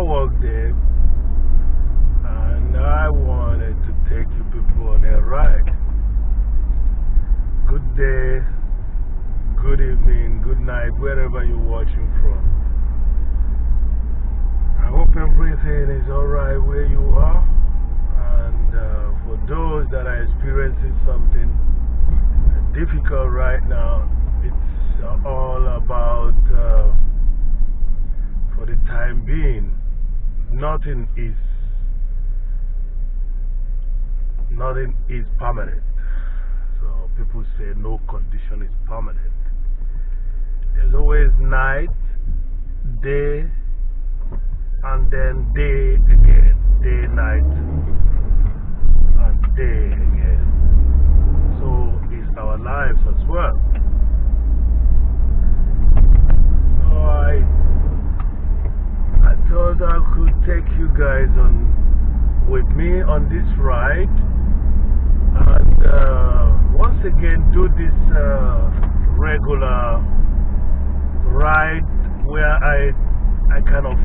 work day, and I wanted to take you people on a ride. Good day, good evening, good night, wherever you're watching from. I hope everything is alright where you are, and for those that are experiencing something difficult right now, it's all about for the time being, nothing is permanent. So people say no condition is permanent. There's always night, day, and then day again, day, night, and day again. So is our lives as well. So I thought I could take you guys on with me on this ride, and once again do this regular ride where I kind of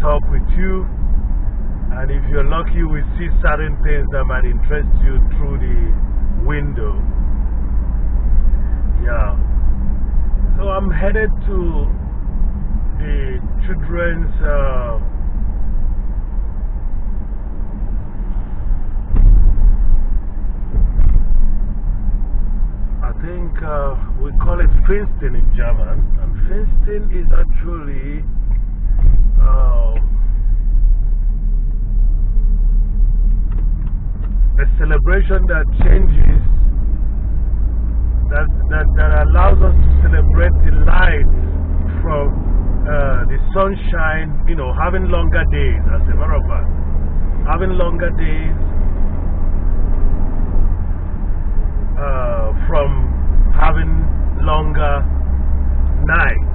talk with you, and if you're lucky you will see certain things that might interest you through the window. Yeah, so I'm headed to the children's I think we call it feasting in German, and feasting is actually a celebration that changes, that allows us to celebrate the light from the sunshine, you know, having longer days, as a matter of fact, having longer days from having longer nights.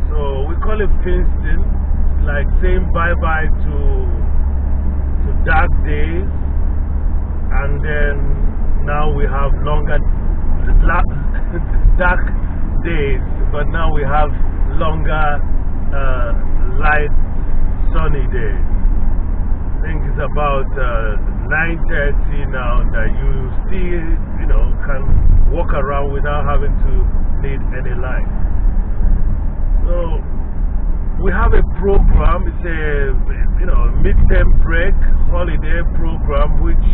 So we call it feasting, like saying bye-bye to dark days, and then now we have longer dark days, but now we have longer light sunny days. I think it's about 9:30 now that you still, you know, can walk around without having to need any light. So we have a program. It's a, you know, mid-term break holiday program, which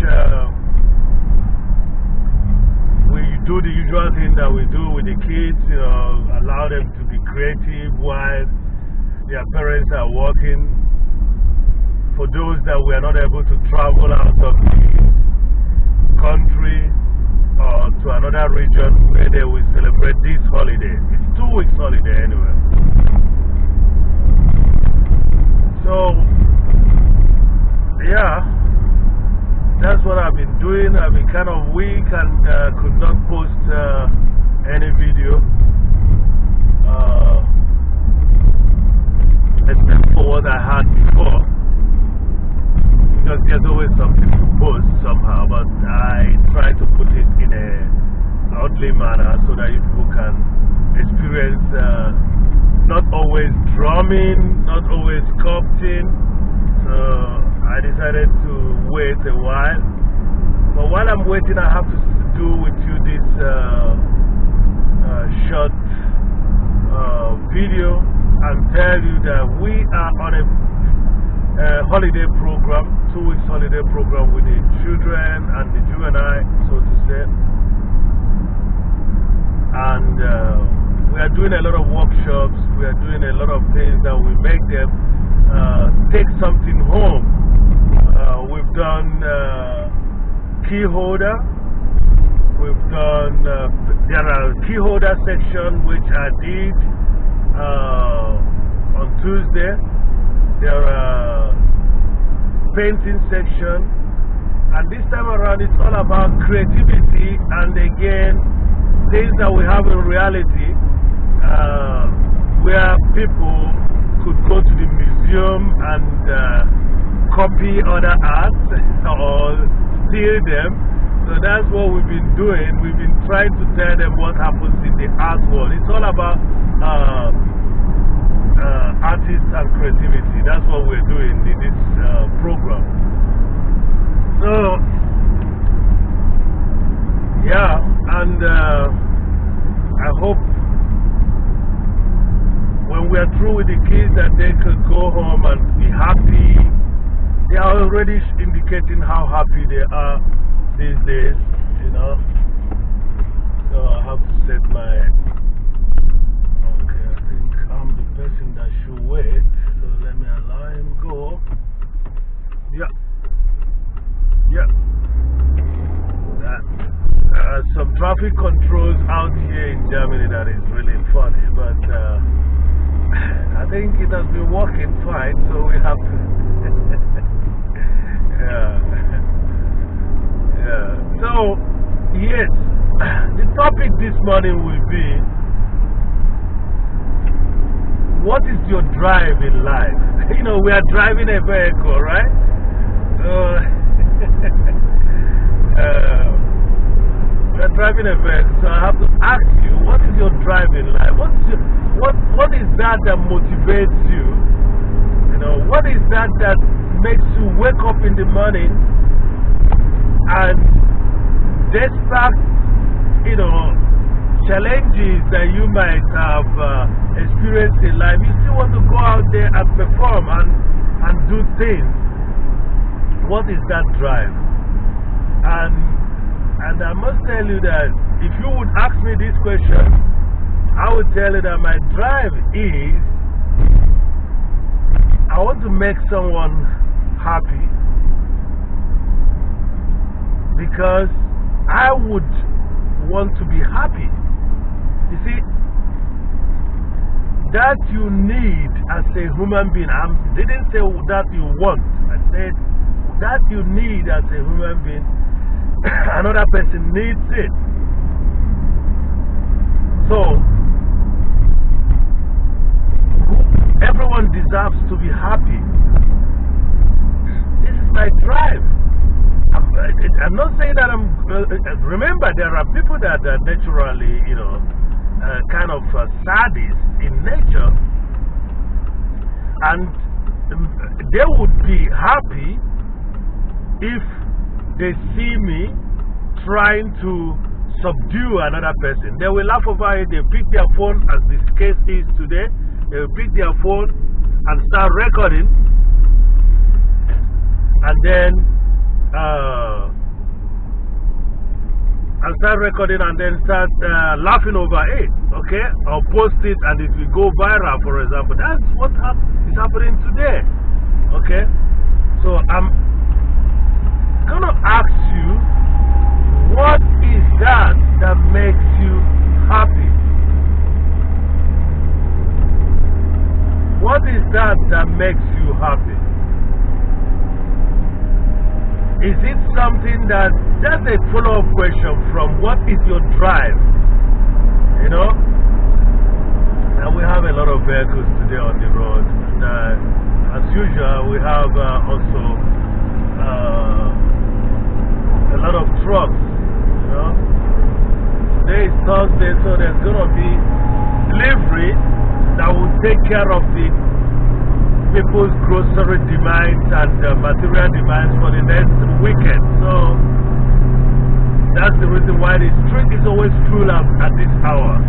we do the usual thing that we do with the kids, you know, allow them to be creative while their parents are working. For those that we are not able to travel out of the country or to another region where they will celebrate this holiday. It's 2 weeks holiday anyway. So, yeah, that's what I've been doing. I've been kind of weak and could not post any video, except for what I had before. Because there's always something to post somehow, but I try to put it in a outly manner so that you people can experience not always drumming, not always sculpting. So I decided to wait a while. But while I'm waiting, I have to do with you this short video and tell you that we are on a holiday program, 2 weeks holiday program with the children and the juvenile, so to say. And we are doing a lot of workshops, we are doing a lot of things that will make them take something home. We've done key holder, we've done, there are key holder section which I did on Tuesday. There are painting section, and this time around it's all about creativity and again things that we have in reality, where people could go to the museum and copy other arts or steal them. So that's what we've been doing. We've been trying to tell them what happens in the art world. It's all about artists and creativity. That's what we're doing in this program. So, yeah, and I hope when we are through with the kids that they could go home and be happy. They are already indicating how happy they are these days, you know. So I have to set my... Okay, I think I'm the person that should wait. So let me allow him go. Yeah. Yeah. Some traffic controls out here in Germany that is really funny, but I think it has been working fine, so we have to... yeah. So, yes, the topic this morning will be, what is your drive in life? You know, we are driving a vehicle, right? We are driving a vehicle, so I have to ask you, what is your drive in life? What is that that motivates you? You know, what is that that makes you wake up in the morning and despite, you know, challenges that you might have experienced in life, you still want to go out there and perform and do things? What is that drive? And I must tell you that if you would ask me this question, I would tell you that my drive is, I want to make someone happy because I would want to be happy. You see, that you need as a human being, I didn't say that you want, I said that you need as a human being, another person needs it. So, everyone deserves to be happy. This is my drive. I'm not saying that remember, there are people that are naturally, you know, kind of sadists in nature, and they would be happy if they see me trying to subdue another person. They will laugh over it. They pick their phone, as this case is today. They will pick their phone and start recording, and then start laughing over it, okay? Or post it and it will go viral, for example. That's what is happening today, okay? So I'm gonna ask you, what is that makes you happy? What is that makes you happy? Is it something that's a follow-up question from what is your drive? You know? And we have a lot of vehicles today on the road. And as usual, we have also a lot of trucks. You know? Today is Thursday, so there's going to be delivery that will take care of the people's grocery demands and material demands for the next weekend. So that's the reason why the street is always full at this hour.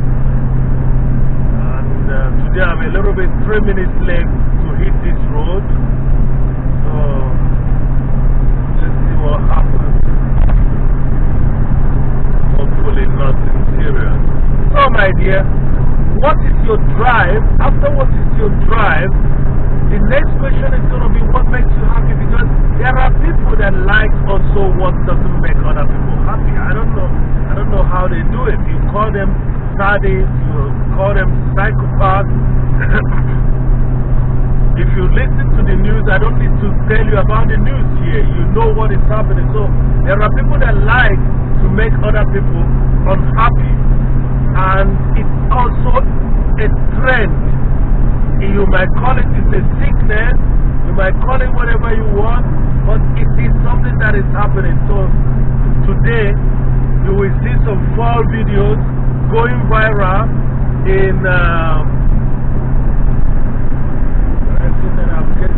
And today I'm a little bit 3 minutes late to hit this road. So let's see what happens. Hopefully nothing serious. So my dear, what is your drive? After what is your drive, the next question is going to be what makes you happy, because there are people that like also what doesn't make other people happy. I don't know how they do it. You call them sadists, you call them psychopaths. If you listen to the news, I don't need to tell you about the news here. You know what is happening. So there are people that like to make other people unhappy, and it's also a trend. You might call it a sickness, you might call it whatever you want, but it is something that is happening. So today you will see some fall videos going viral in I think that I'm getting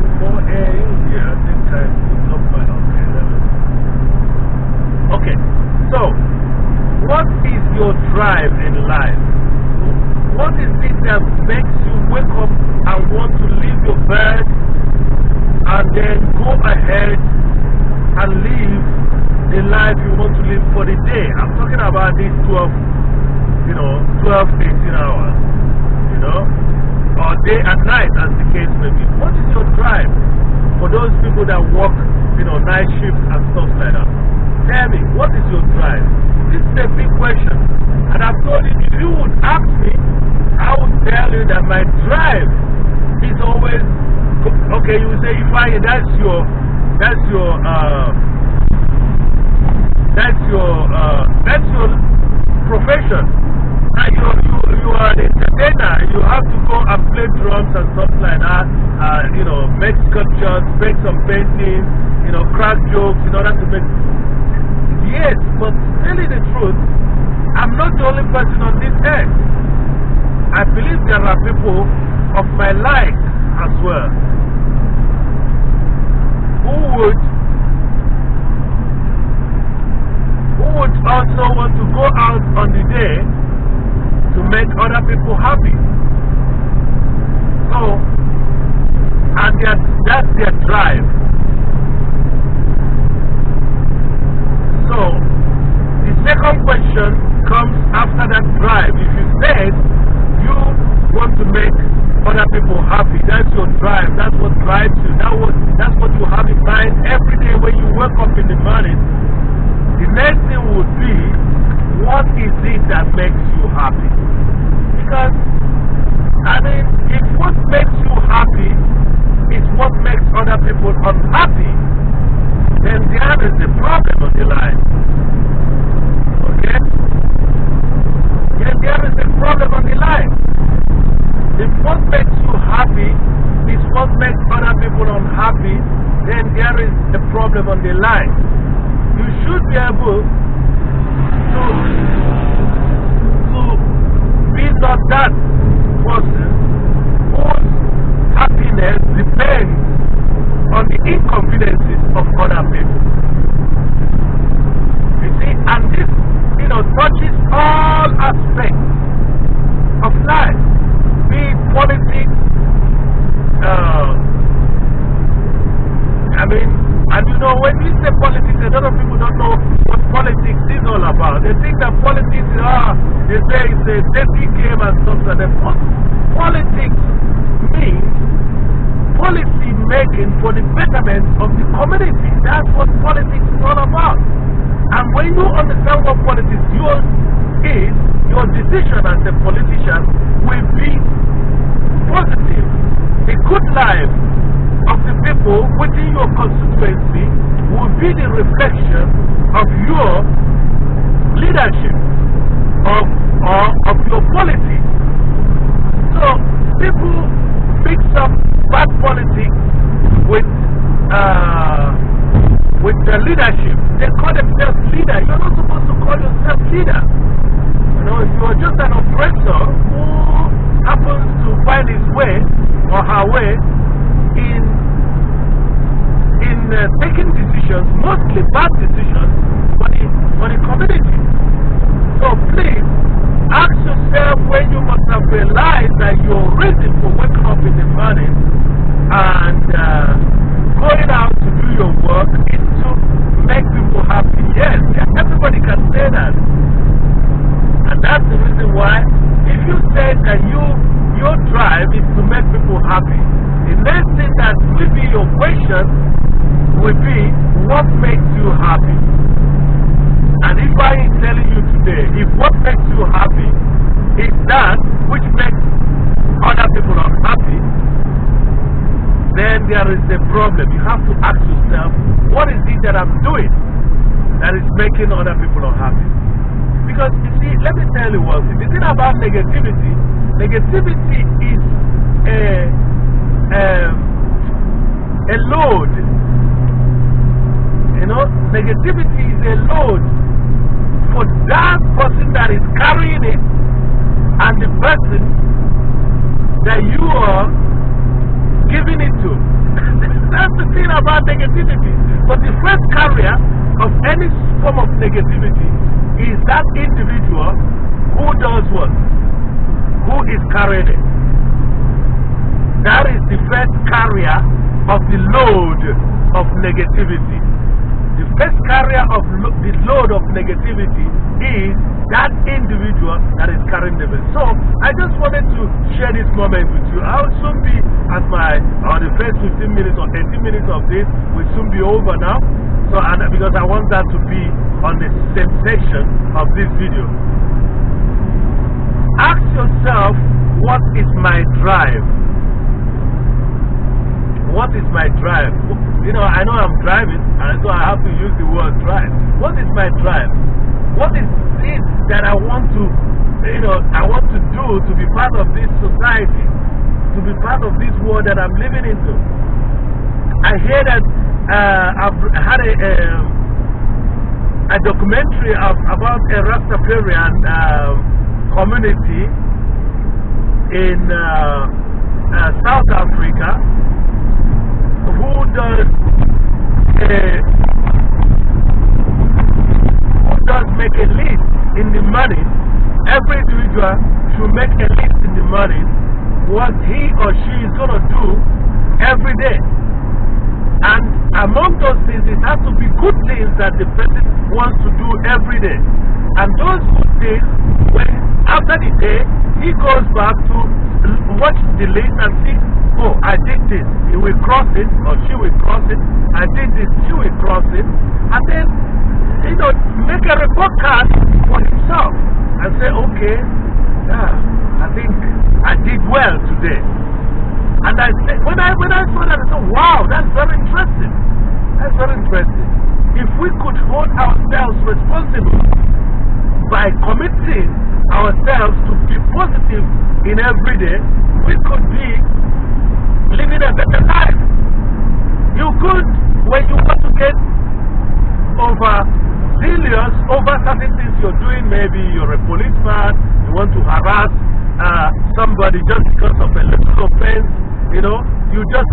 ahead and live the life you want to live for the day. I'm talking about these 12, 18 hours, or day and night as the case may be. What is your drive for those people that work, night shifts and stuff like that? Tell me, what is your drive? This is a big question. And I've told you, if you would ask me, I would tell you that my drive is always, okay, you say, Ifeanyi, that's your profession. You are an entertainer. You have to go and play drums and stuff like that. Make sculptures, make some paintings, crack jokes in order to make. Yes, but really the truth, I'm not the only person on this earth. I believe there are people of my like as well who would also want to go out on the day to make other people happy. So, and that's their drive. So, the second question comes after that drive. If you said you want to make other people happy, that's your drive, that's what drives you, that's what you have in mind every day when you wake up in the morning. The next thing would be, what is it that makes you happy? Because, if what makes you happy is what makes other people unhappy, then there is a problem on the line. Okay? Then there is a problem on the line. If what makes you happy is what makes other people unhappy, then there is a problem on the line. You should be able to be not that person whose happiness depends on the inconveniences of other people. You see, and this, touches all aspects of life, be it politics, when we say politics, a lot of people don't know what politics is all about. They think that politics, they say it's a dirty game and stuff like that. What politics means policy making for the betterment of the community. That's what politics is all about. And when you understand what politics is, your decision as a politician will be positive. A good life of the people within your constituency will be the reflection of your leadership, of your politics. So people mix up bad politics with the leadership. They call themselves leader. You're not supposed to call yourself leader. If you're just an oppressor who happens to find his way or her way in taking decisions, mostly bad decisions, for the community. So please, ask yourself when you must have realized that your reason for waking up in the morning and going out to do your work is to make people happy. Yes, everybody can say that. And that's the reason why, if you say that your drive is to make people happy, the next thing that will be your question will be, what makes you happy? And if I am telling you today, if what makes you happy is that which makes other people unhappy, then there is a problem. You have to ask yourself, what is it that I'm doing that is making other people unhappy? Because, you see, let me tell you one thing. The thing about negativity, negativity is a load. Negativity is a load for that person that is carrying it and the person that you are giving it to. That's the thing about negativity. But the first carrier of any form of negativity is that individual who does what? Who is carrying it. That is the first carrier of the load of negativity. The first carrier of the load of negativity is that individual that is carrying the message. So I just wanted to share this moment with you. I'll soon be at the first 15 minutes or 18 minutes of this will soon be over now. So because I want that to be on the same section of this video. Ask yourself, what is my drive? What is my drive? You know, I know I'm driving, and so I have to use the word drive. What is my drive? What is it that I want to, I want to do to be part of this society, to be part of this world that I'm living into? I hear that I've had a documentary about a Rastafarian community in South Africa who does make a list in the morning. Every individual should make a list in the morning what he or she is going to do every day. And among those things, it has to be good things that the person wants to do every day. And those good things, when after the day, he goes back to watch the list and see, oh, I did this. He will cross it, or she will cross it. I did this, she will cross it. And then, make a report card for himself and say, okay, I think I did well today. And I said, when I saw that, I said, wow, that's very interesting. That's very interesting. If we could hold ourselves responsible by committing ourselves to be positive in every day, we could be living a better life. You could, when you want to get serious over certain things you're doing, maybe you're a policeman, you want to harass somebody just because of a little offense, you just